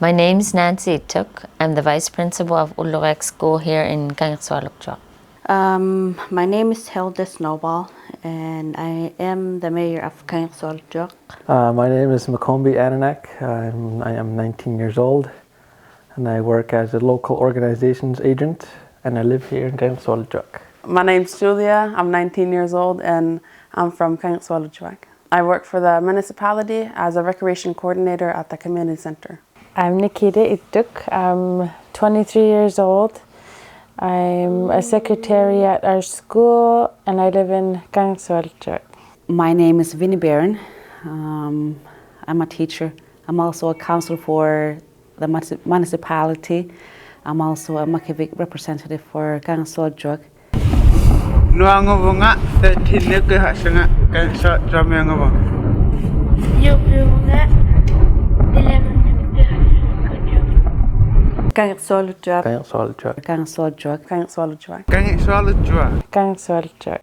My name's Nancy Tuk. I'm the Vice Principal of Ulluaq School here in Kangiqsualujjuaq. My name is Hilda Snowball, and I am the mayor of Kangiqsualujjuaq. My name is Pivallianiq. I am 19 years old, and I work as a local organizations agent, and I live here in Kangiqsualujjuaq. My name's Julia. I'm 19 years old, and I'm from Kangiqsualujjuaq. I work for the municipality as a recreation coordinator at the community center. I'm Nikita Ituk. I'm 23 years old. I'm a secretary at our school, and I live in Kangiqsualujjuaq. My name is Vinnie Barron. I'm a teacher. I'm also a counselor for the municipality. I'm also a Makivik representative for Kangiqsualujjuaq. Nuangobonga the tineke hasanga kansa jamyangabo. Yubunga 11 Kangiqsualujjuaq. Kangiqsualujjuaq. Kangiqsualujjuaq. Kangiqsualujjuaq. Kangiqsualujjuaq. Kangiqsualujjuaq.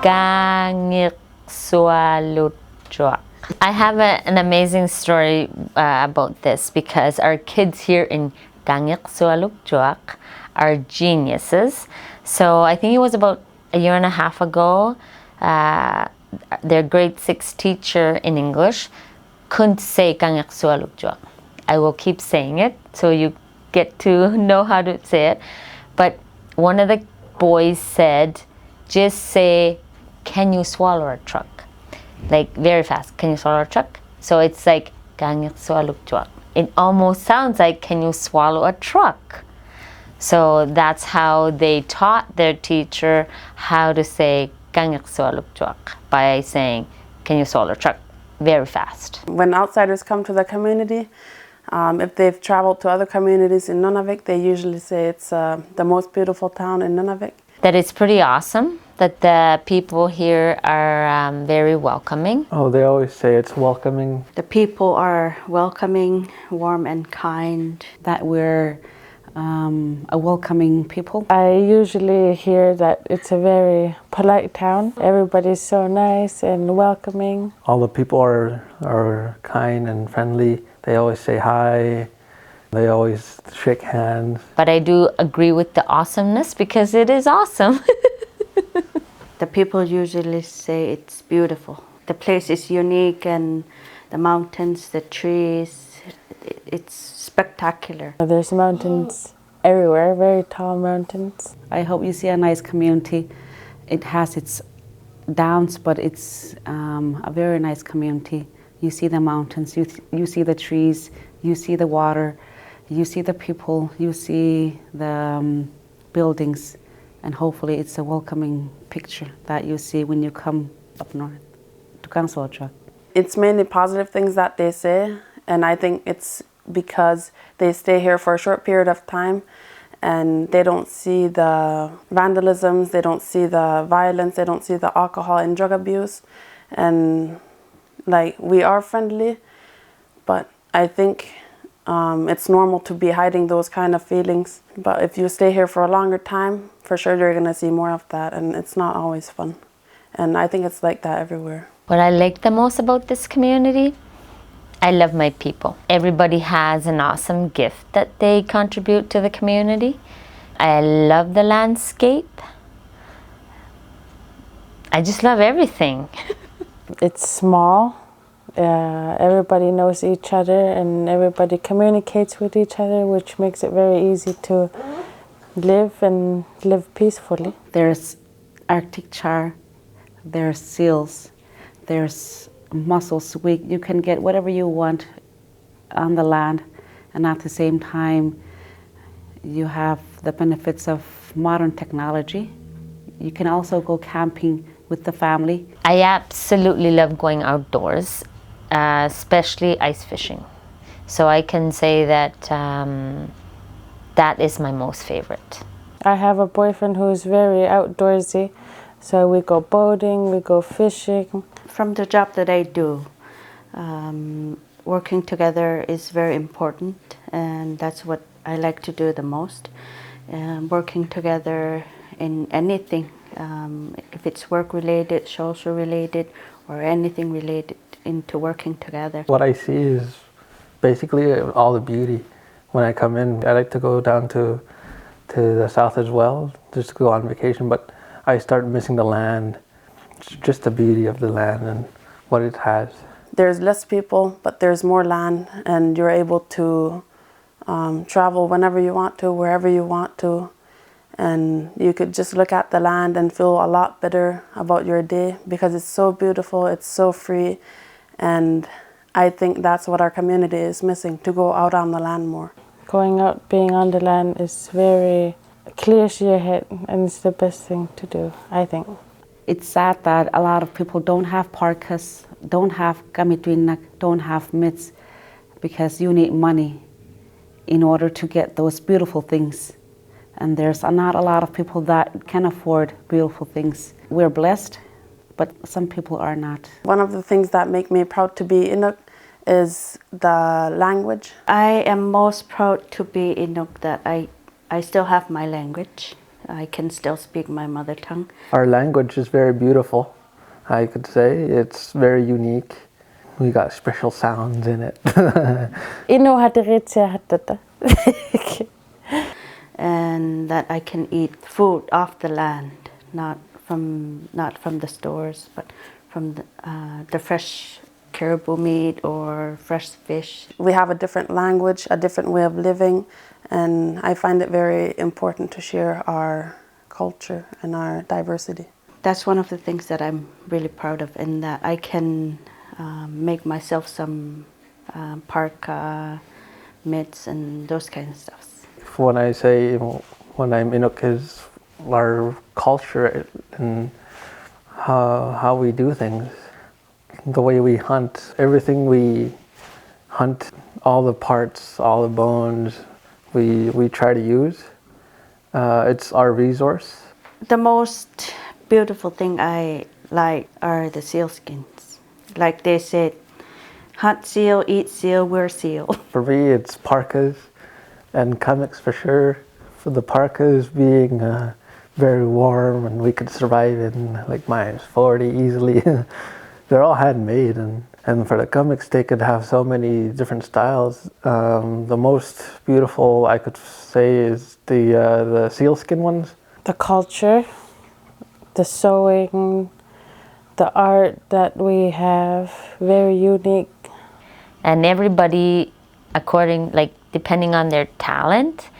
Kangiqsualujjuaq. I have an amazing story about this because our kids here in Kangiqsualujjuaq are geniuses. So I think it was about a year and a half ago, their grade 6 teacher in English couldn't say Kangiqsualujjuaq. I will keep saying it so you get to know how to say it. But one of the boys said, just say, can you swallow a truck? Like very fast, can you swallow a truck? So it's like Kangiqsualujjuaq. It almost sounds like, can you swallow a truck? So that's how they taught their teacher how to say Kangiqsualujjuaq, by saying, can you swallow a truck? Very fast. When outsiders come to the community, if they've traveled to other communities in Nunavik, they usually say it's the most beautiful town in Nunavik. That it's pretty awesome, that the people here are very welcoming. Oh, they always say it's welcoming. The people are welcoming, warm and kind, that we're a welcoming people. I usually hear that it's a very polite town. Everybody's so nice and welcoming. All the people are kind and friendly. They always say hi. They always shake hands. But I do agree with the awesomeness because it is awesome. The people usually say it's beautiful. The place is unique, and the mountains, the trees, it's spectacular. There's mountains everywhere, very tall mountains. I hope you see a nice community. It has its downs, but it's a very nice community. You see the mountains, you see the trees, you see the water, you see the people, you see the buildings, and hopefully it's a welcoming picture that you see when you come up north to Kangiqsualujjuaq. It's mainly positive things that they say, and I think it's because they stay here for a short period of time and they don't see the vandalisms, they don't see the violence, they don't see the alcohol and drug abuse. And like, we are friendly, but I think it's normal to be hiding those kind of feelings. But if you stay here for a longer time, for sure you're gonna see more of that, and it's not always fun. And I think it's like that everywhere. What I like the most about this community, I love my people. Everybody has an awesome gift that they contribute to the community. I love the landscape. I just love everything. It's small. Everybody knows each other and everybody communicates with each other, which makes it very easy to live and live peacefully. There's Arctic char, there's seals, there's mussels. You can get whatever you want on the land, and at the same time you have the benefits of modern technology. You can also go camping with the family. I absolutely love going outdoors, especially ice fishing. So I can say that that is my most favorite. I have a boyfriend who is very outdoorsy, so we go boating, we go fishing. From the job that I do, working together is very important, and that's what I like to do the most. Working together in anything, if it's work related, social related, or anything related, into working together. What I see is basically all the beauty. When I come in, I like to go down to the south as well, just to go on vacation, but I start missing the land. It's just the beauty of the land and what it has. There's less people, but there's more land, and you're able to travel whenever you want to, wherever you want to, and you could just look at the land and feel a lot better about your day because it's so beautiful, it's so free, and I think that's what our community is missing, to go out on the land more. Going out, being on the land is very clears your head, and it's the best thing to do, I think. It's sad that a lot of people don't have parkas, don't have Pivallianiq, don't have mitts, because you need money in order to get those beautiful things. And there's not a lot of people that can afford beautiful things. We're blessed, but some people are not. One of the things that make me proud to be Inuk is the language. I am most proud to be Inuk that I still have my language. I can still speak my mother tongue. Our language is very beautiful, I could say. It's very unique. We got special sounds in it. And that I can eat food off the land, not from the stores, but from the fresh caribou meat or fresh fish. We have a different language, a different way of living, and I find it very important to share our culture and our diversity. That's one of the things that I'm really proud of, in that I can make myself some parka, mitts, and those kind of stuff. When I say when I'm Inuk, is our culture and how we do things, the way we hunt, everything we hunt, all the parts, all the bones, we try to use. It's our resource. The most beautiful thing I like are the seal skins. Like they said, hunt seal, eat seal, wear seal. For me, it's parkas and kamiks for sure. For the parkas being very warm and we could survive in like -40 easily. They're all handmade, and for the kamiks they could have so many different styles. The most beautiful I could say is the sealskin ones. The culture, the sewing, the art that we have, very unique. And everybody, depending on their talent,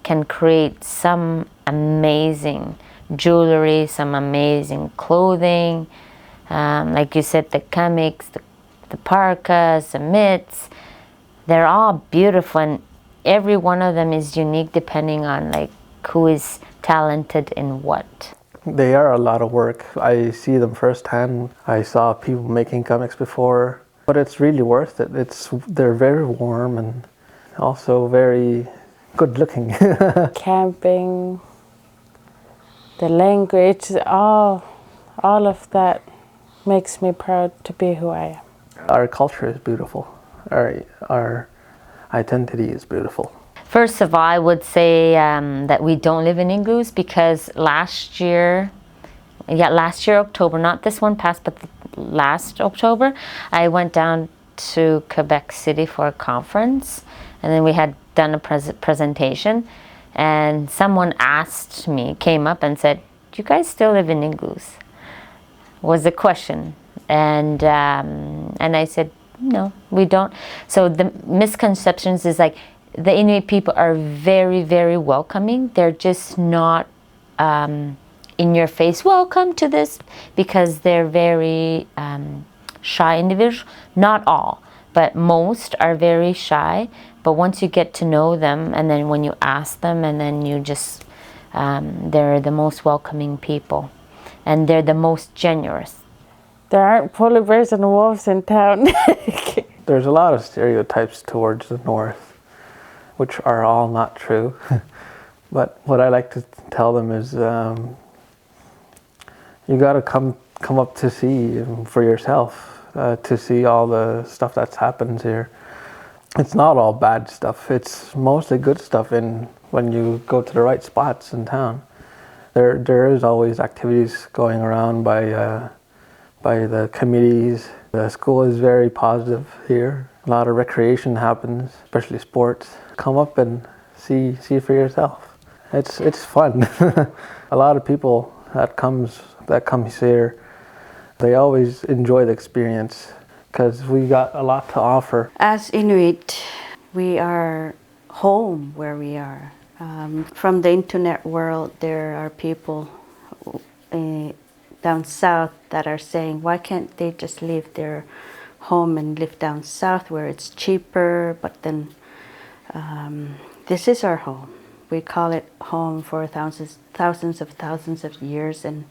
can create some amazing jewelry, some amazing clothing. Like you said, the kamiks, the parkas, the mitts, they're all beautiful, and every one of them is unique depending on who is talented in what. They are a lot of work. I see them firsthand. I saw people making kamiks before, but it's really worth it. They're very warm and also very good looking. Camping, the language, all of that makes me proud to be who I am. Our culture is beautiful. Our identity is beautiful. First of all, I would say that we don't live in igloos, because last year October, not this one past, but last October, I went down to Quebec City for a conference, and then we had done a presentation, and someone came up and said, "Do you guys still live in igloos?" Was the question, and I said, "No, we don't." So the misconceptions is the Inuit people are very, very welcoming. They're just not in your face, welcome to this, because they're very shy individuals. Not all, but most are very shy. But once you get to know them, and then when you ask them, and then you just, they're the most welcoming people. And they're the most generous. There aren't polar bears and wolves in town. There's a lot of stereotypes towards the north, which are all not true. But what I like to tell them is, you got to come up to see for yourself, to see all the stuff that's happened here. It's not all bad stuff. It's mostly good stuff when you go to the right spots in town. There is always activities going around by the committees. The school is very positive here. A lot of recreation happens, especially sports. Come up and see for yourself. It's fun. A lot of people that comes here, they always enjoy the experience because we got a lot to offer. As Inuit, we are home where we are. From the internet world, there are people down south that are saying, why can't they just leave their home and live down south where it's cheaper? But then this is our home. We call it home for thousands of years, and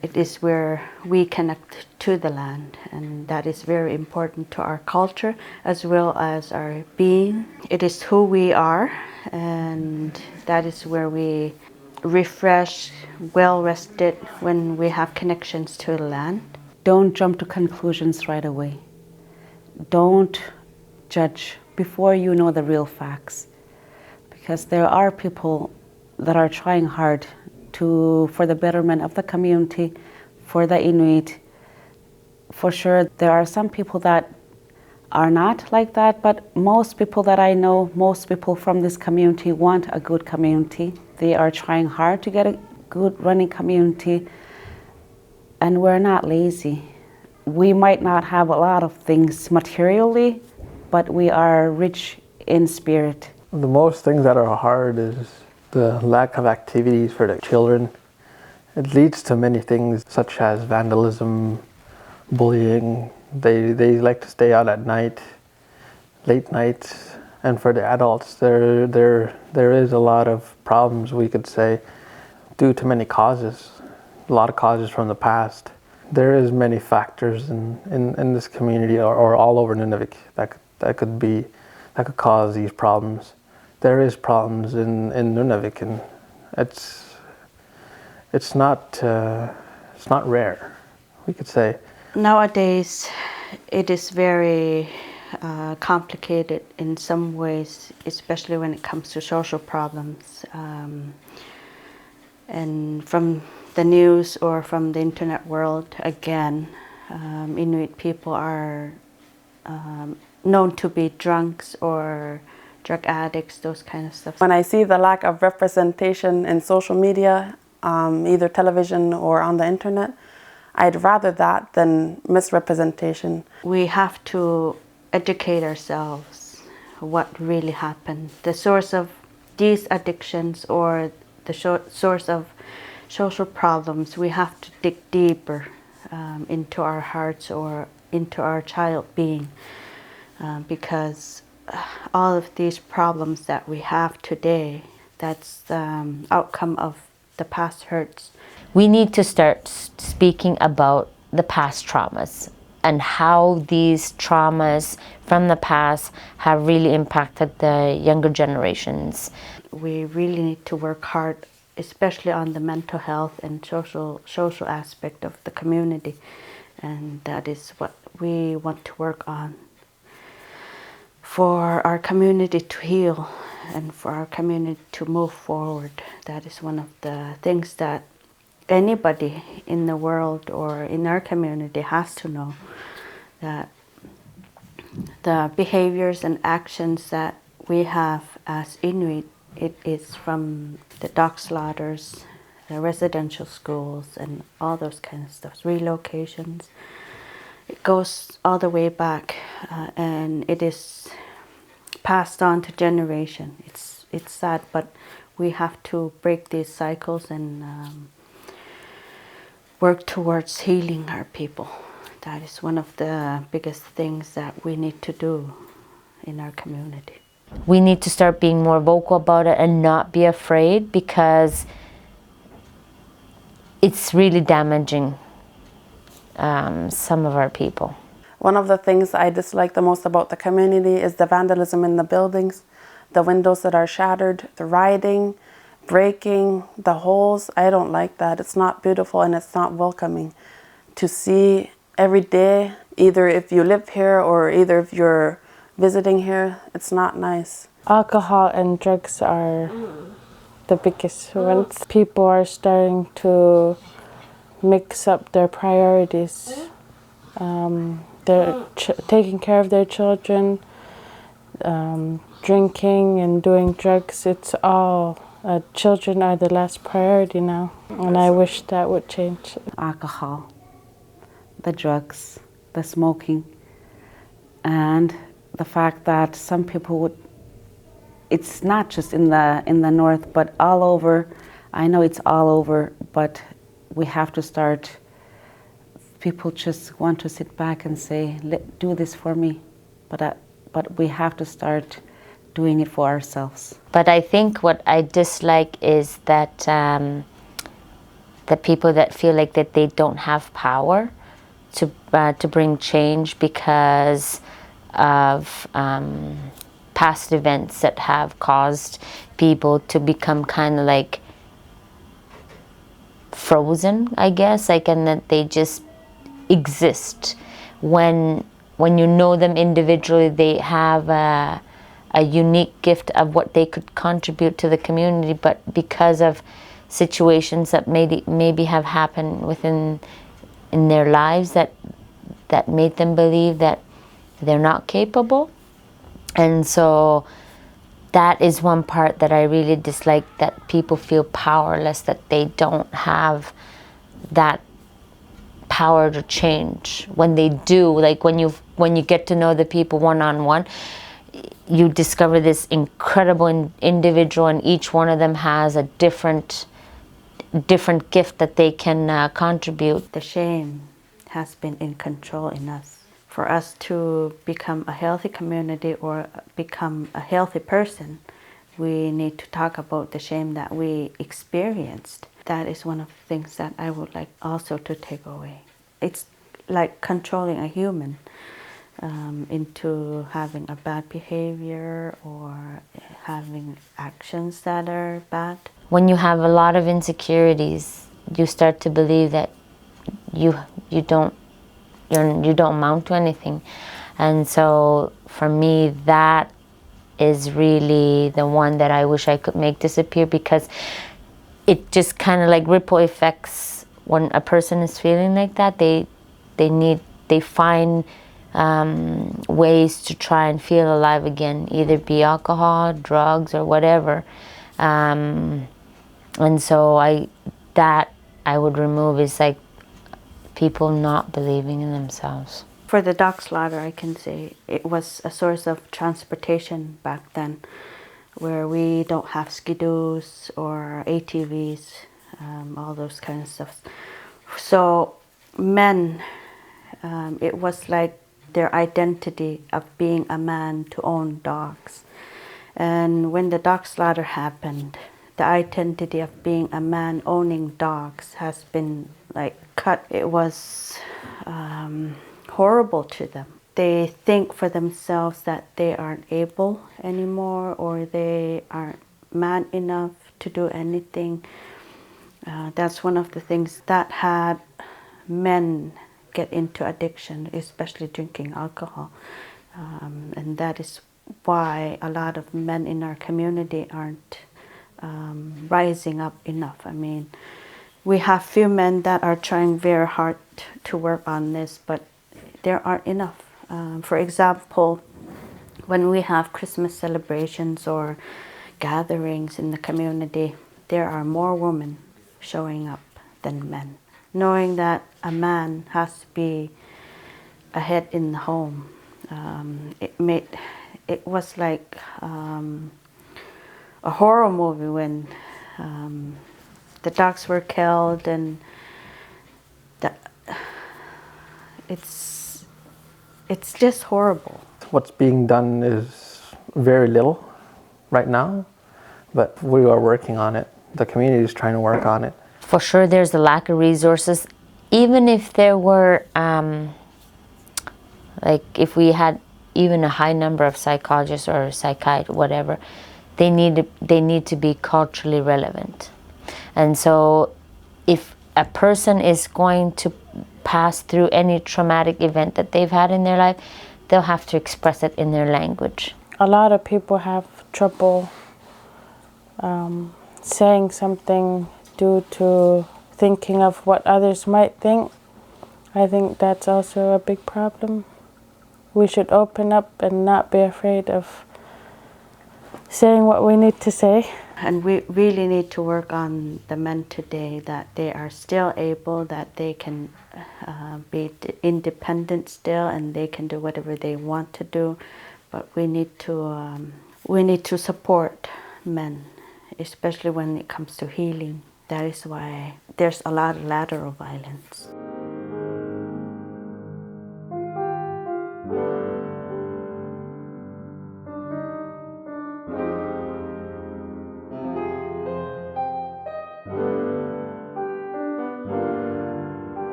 it is where we connect to the land, and that is very important to our culture as well as our being. It is who we are, and that is where we refresh, well rested when we have connections to the land. Don't jump to conclusions right away. Don't judge before you know the real facts, because there are people that are trying hard for the betterment of the community, for the Inuit. For sure, there are some people that are not like that, but most people that I know, most people from this community want a good community. They are trying hard to get a good running community, and we're not lazy. We might not have a lot of things materially, but we are rich in spirit. The most things that are hard is the lack of activities for the children. It leads to many things such as vandalism, bullying. They like to stay out at night, late nights, and for the adults there is a lot of problems, we could say, due to many causes, a lot of causes from the past. There is many factors in this community or all over Nunavik that could cause these problems. There is problems in Nunavik, and it's not rare, we could say. Nowadays, it is very complicated in some ways, especially when it comes to social problems. And from the news or from the internet world, again, Inuit people are known to be drunks or drug addicts, those kind of stuff. When I see the lack of representation in social media, either television or on the internet, I'd rather that than misrepresentation. We have to educate ourselves what really happened. The source of these addictions or the source of social problems, we have to dig deeper into our hearts or into our child being, because all of these problems that we have today, that's the outcome of the past hurts. We need to start speaking about the past traumas and how these traumas from the past have really impacted the younger generations. We really need to work hard, especially on the mental health and social aspect of the community, and that is what we want to work on for our community to heal and for our community to move forward. That is one of the things that anybody in the world or in our community has to know, that the behaviors and actions that we have as Inuit, it is from the dog slaughters, the residential schools, and all those kind of stuff, relocations. It goes all the way back, and it is passed on to generation. It's sad, but we have to break these cycles and work towards healing our people. That is one of the biggest things that we need to do in our community. We need to start being more vocal about it and not be afraid, because it's really damaging some of our people. One of the things I dislike the most about the community is the vandalism in the buildings, the windows that are shattered, the rioting, breaking, the holes. I don't like that. It's not beautiful and it's not welcoming to see every day, either if you live here or either if you're visiting here. It's not nice. Alcohol and drugs are the biggest ones. People are starting to mix up their priorities. taking care of their children, drinking and doing drugs. It's all, children are the last priority now, and I wish that would change. Alcohol, the drugs, the smoking, and the fact that some people would, it's not just in the north, but all over. I know it's all over, but we have to start. People just want to sit back and say, do this for me, but we have to start doing it for ourselves. But I think what I dislike is that the people that feel like that they don't have power to bring change because of past events that have caused people to become kind of like frozen, I guess, like, and that they just exist. When you know them individually, they have a unique gift of what they could contribute to the community, but because of situations that maybe have happened in their lives that made them believe that they're not capable. And so that is one part that I really dislike, that people feel powerless, that they don't have that power to change. When they do, like when you get to know the people one-on-one, you discover this incredible individual, and each one of them has a different gift that they can contribute. The shame has been in control in us. For us to become a healthy community or become a healthy person, we need to talk about the shame that we experienced. That is one of the things that I would like also to take away. It's like controlling a human into having a bad behavior or having actions that are bad. When you have a lot of insecurities, you start to believe that you don't amount to anything. And so for me, that is really the one that I wish I could make disappear, because it just kind of like ripple effects. When a person is feeling like that, they find ways to try and feel alive again, either be alcohol, drugs, or whatever. And so I would remove, is like people not believing in themselves. For the dog slaughter, I can say it was a source of transportation back then, where we don't have skidoos or ATVs, all those kind of stuff. So men, it was like their identity of being a man to own dogs. And when the dog slaughter happened, the identity of being a man owning dogs has been like cut. It was horrible to them. They think for themselves that they aren't able anymore, or they aren't man enough to do anything. That's one of the things that had men get into addiction, especially drinking alcohol. And that is why a lot of men in our community aren't rising up enough. I mean, we have few men that are trying very hard to work on this, but there aren't enough. For example, when we have Christmas celebrations or gatherings in the community, there are more women showing up than men. Knowing that a man has to be a head in the home, it was like a horror movie when the dogs were killed, and it's just horrible. What's being done is very little right now, but we are working on it. The community is trying to work on it. For sure, there's a lack of resources. Even if there were, like if we had even a high number of psychologists or psychiatrists, whatever, they need to be culturally relevant. And so if a person is going to pass through any traumatic event that they've had in their life, they'll have to express it in their language. A lot of people have trouble saying something due to thinking of what others might think. I think that's also a big problem. we should open up and not be afraid of saying what we need to say. And we really need to work on the men today, that they are still able, that they can be independent still, and they can do whatever they want to do. But we need to support men, especially when it comes to healing. That is why there's a lot of lateral violence.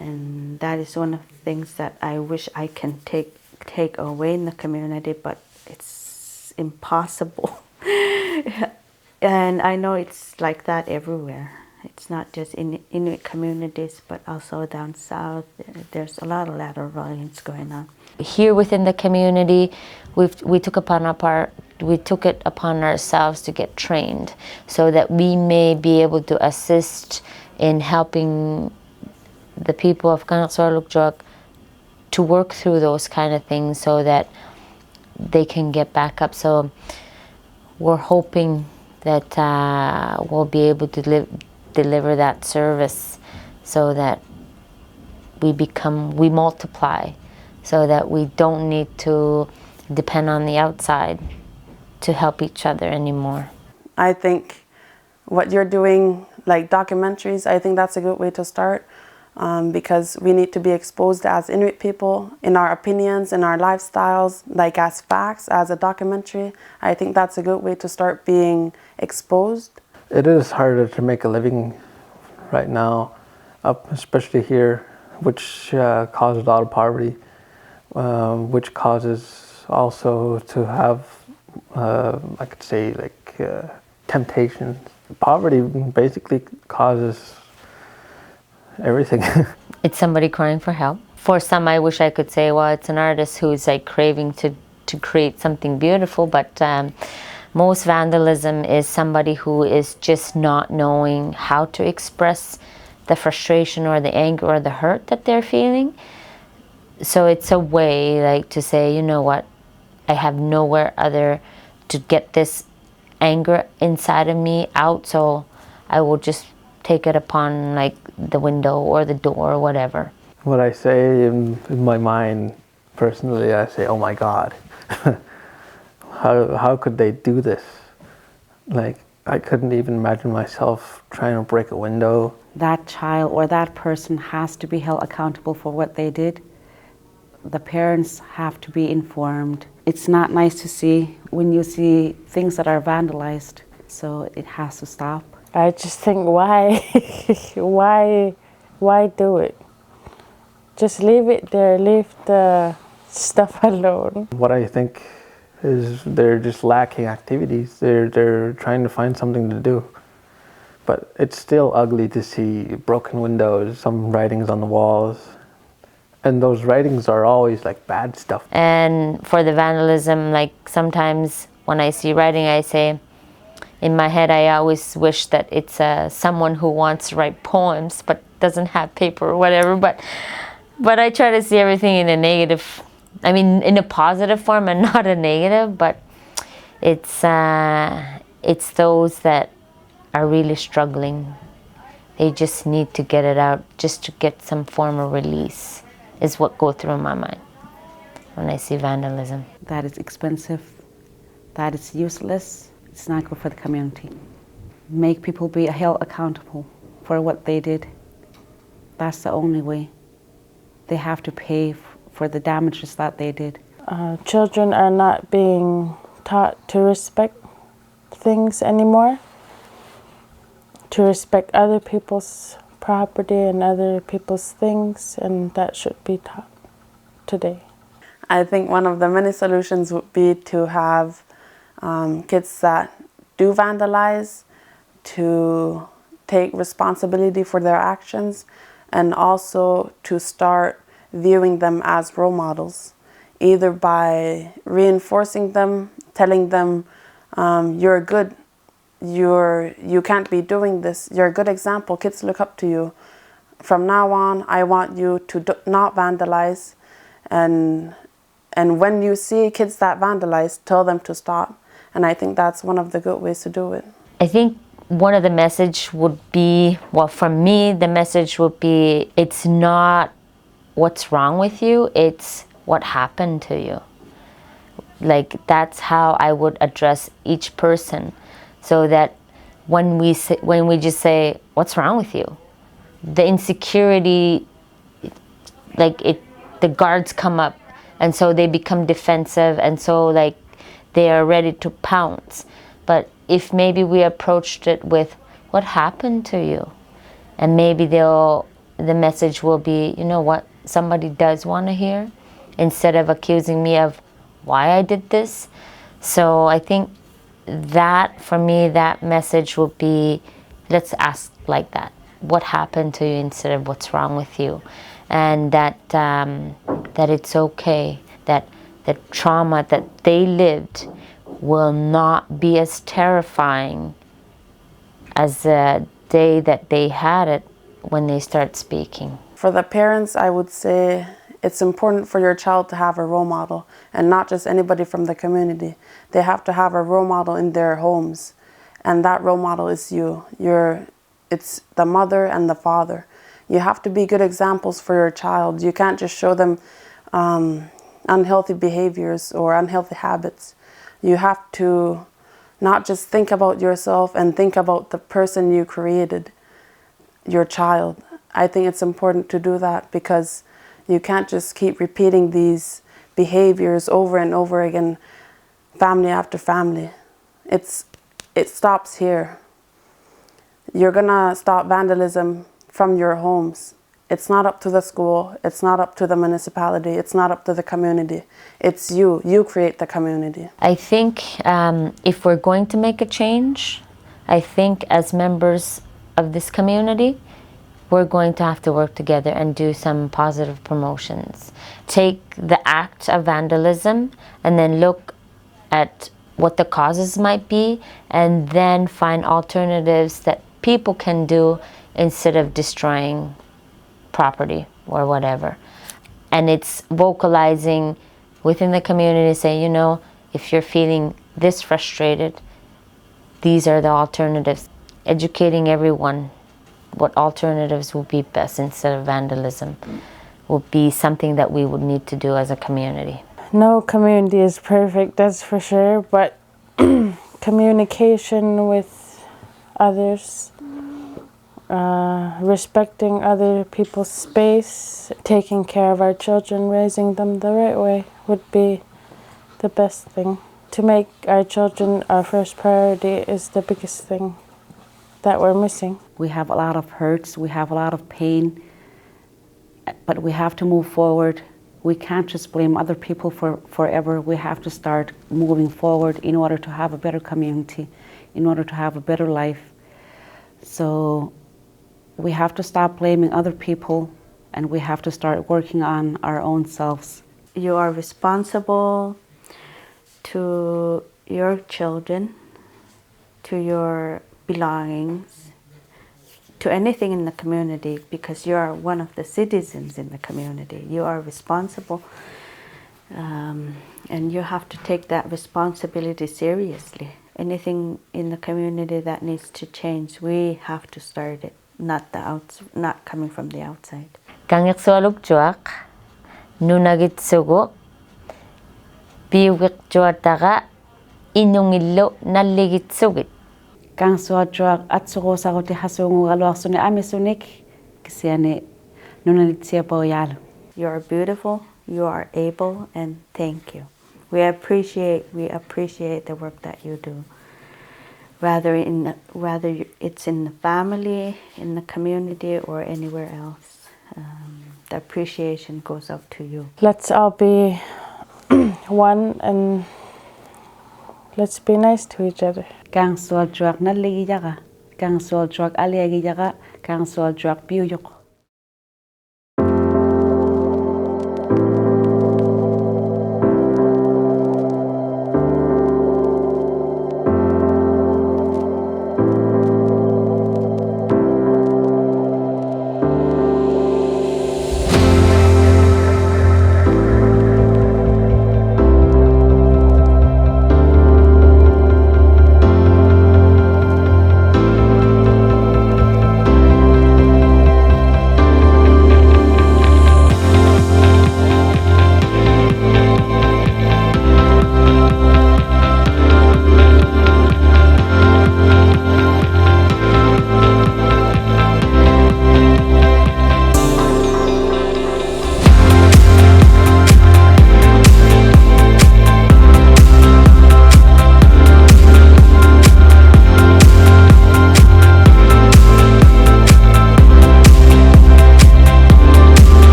And that is one of the things that I wish I can take away in the community, but it's impossible. And I know it's like that everywhere. It's not just in Inuit communities, but also down south. There's a lot of lateral violence going on. Here within the community, we took it upon ourselves to get trained so that we may be able to assist in helping the people of Kangiqsualujjuaq to work through those kind of things so that they can get back up. So we're hoping that we'll be able to deliver that service so that we multiply, so that we don't need to depend on the outside to help each other anymore. I think what you're doing, like documentaries, I think that's a good way to start. Because we need to be exposed as Inuit people in our opinions, in our lifestyles, like as facts, as a documentary. I think that's a good way to start being exposed. It is harder to make a living right now, especially here, which causes a lot of poverty, which causes also to have, I could say, like temptations. Poverty basically causes everything. It's somebody crying for help. For some, I wish I could say, well, it's an artist who's like craving to create something beautiful, but most vandalism is somebody who is just not knowing how to express the frustration or the anger or the hurt that they're feeling. So it's a way like to say, you know what, I have nowhere other to get this anger inside of me out, so I will just take it upon like the window or the door or whatever. What I say in my mind, personally, I say, oh my God, how could they do this? Like, I couldn't even imagine myself trying to break a window. That child or that person has to be held accountable for what they did. The parents have to be informed. It's not nice to see when you see things that are vandalized, so it has to stop. I just think, why do it? Just leave it there, leave the stuff alone. What I think is they're just lacking activities. They're trying to find something to do. But it's still ugly to see broken windows, some writings on the walls. And those writings are always like bad stuff. And for the vandalism, like sometimes when I see writing, I say, in my head, I always wish that it's someone who wants to write poems but doesn't have paper or whatever. But I try to see everything in a negative, I mean, in a positive form and not a negative. But it's those that are really struggling. They just need to get it out, just to get some form of release, is what goes through my mind when I see vandalism. That is expensive. That is useless. It's not good for the community. Make people be held accountable for what they did. That's the only way. They have to pay for the damages that they did. Children are not being taught to respect things anymore, to respect other people's property and other people's things, and that should be taught today. I think one of the many solutions would be to have kids that do vandalize to take responsibility for their actions, and also to start viewing them as role models. either by reinforcing them, telling them, you're good, you can't be doing this, you're a good example, kids look up to you. From now on, I want you to not vandalize, and when you see kids that vandalize, tell them to stop. And I think that's one of the good ways to do it. I think one of the message would be, well, for me, the message would be, it's not what's wrong with you, it's what happened to you. Like, that's how I would address each person, so that when we just say, what's wrong with you? The insecurity, like the guards come up, and so they become defensive, and so like they are ready to pounce. But if maybe we approached it with, what happened to you? And maybe the message will be, you know what, somebody does want to hear, instead of accusing me of why I did this. So I think that, for me, that message would be, let's ask like that. What happened to you, instead of what's wrong with you? And that it's okay, that the trauma that they lived will not be as terrifying as the day that they had it when they start speaking. For the parents, I would say it's important for your child to have a role model, and not just anybody from the community. They have to have a role model in their homes, and that role model is you. It's the mother and the father. You have to be good examples for your child. You can't just show them unhealthy behaviors or unhealthy habits. You have to not just think about yourself and think about the person you created, your child. I think it's important to do that, because you can't just keep repeating these behaviors over and over again, family after family. It stops here. You're gonna stop vandalism from your homes. It's not up to the school, it's not up to the municipality, it's not up to the community. It's you. You create the community. I think if we're going to make a change, I think as members of this community, we're going to have to work together and do some positive promotions. Take the act of vandalism and then look at what the causes might be, and then find alternatives that people can do instead of destroying property or whatever. And it's vocalizing within the community, say, you know, if you're feeling this frustrated, these are the alternatives. Educating everyone what alternatives would be best instead of vandalism would be something that we would need to do as a community. No community is perfect, that's for sure, but communication with others, respecting other people's space, taking care of our children, raising them the right way would be the best thing. To make our children our first priority is the biggest thing that we're missing. We have a lot of hurts, we have a lot of pain, but we have to move forward. We can't just blame other people forever. We have to start moving forward in order to have a better community, in order to have a better life. So we have to stop blaming other people, and we have to start working on our own selves. You are responsible to your children, to your belongings, to anything in the community, because you are one of the citizens in the community. You are responsible, and you have to take that responsibility seriously. Anything in the community that needs to change, we have to start it, not coming from the outside. Kangiqsualujjuaq, Nunavik, Pivallianiq, inungillo nalligitsugit. Kangiqsualujjuaq atsuqusaqути hasungugaluarsuni amisunik kisiani nunalitsiapoyalu. You are beautiful, you are able, and thank you. We appreciate the work that you do. Whether it's in the family, in the community, or anywhere else, the appreciation goes up to you. Let's all be one, and let's be nice to each other. Kangiqsualujjuaq nalligijaqa, Kangiqsualujjuaq aliagijaqa, Kangiqsualujjuaq piuyuq.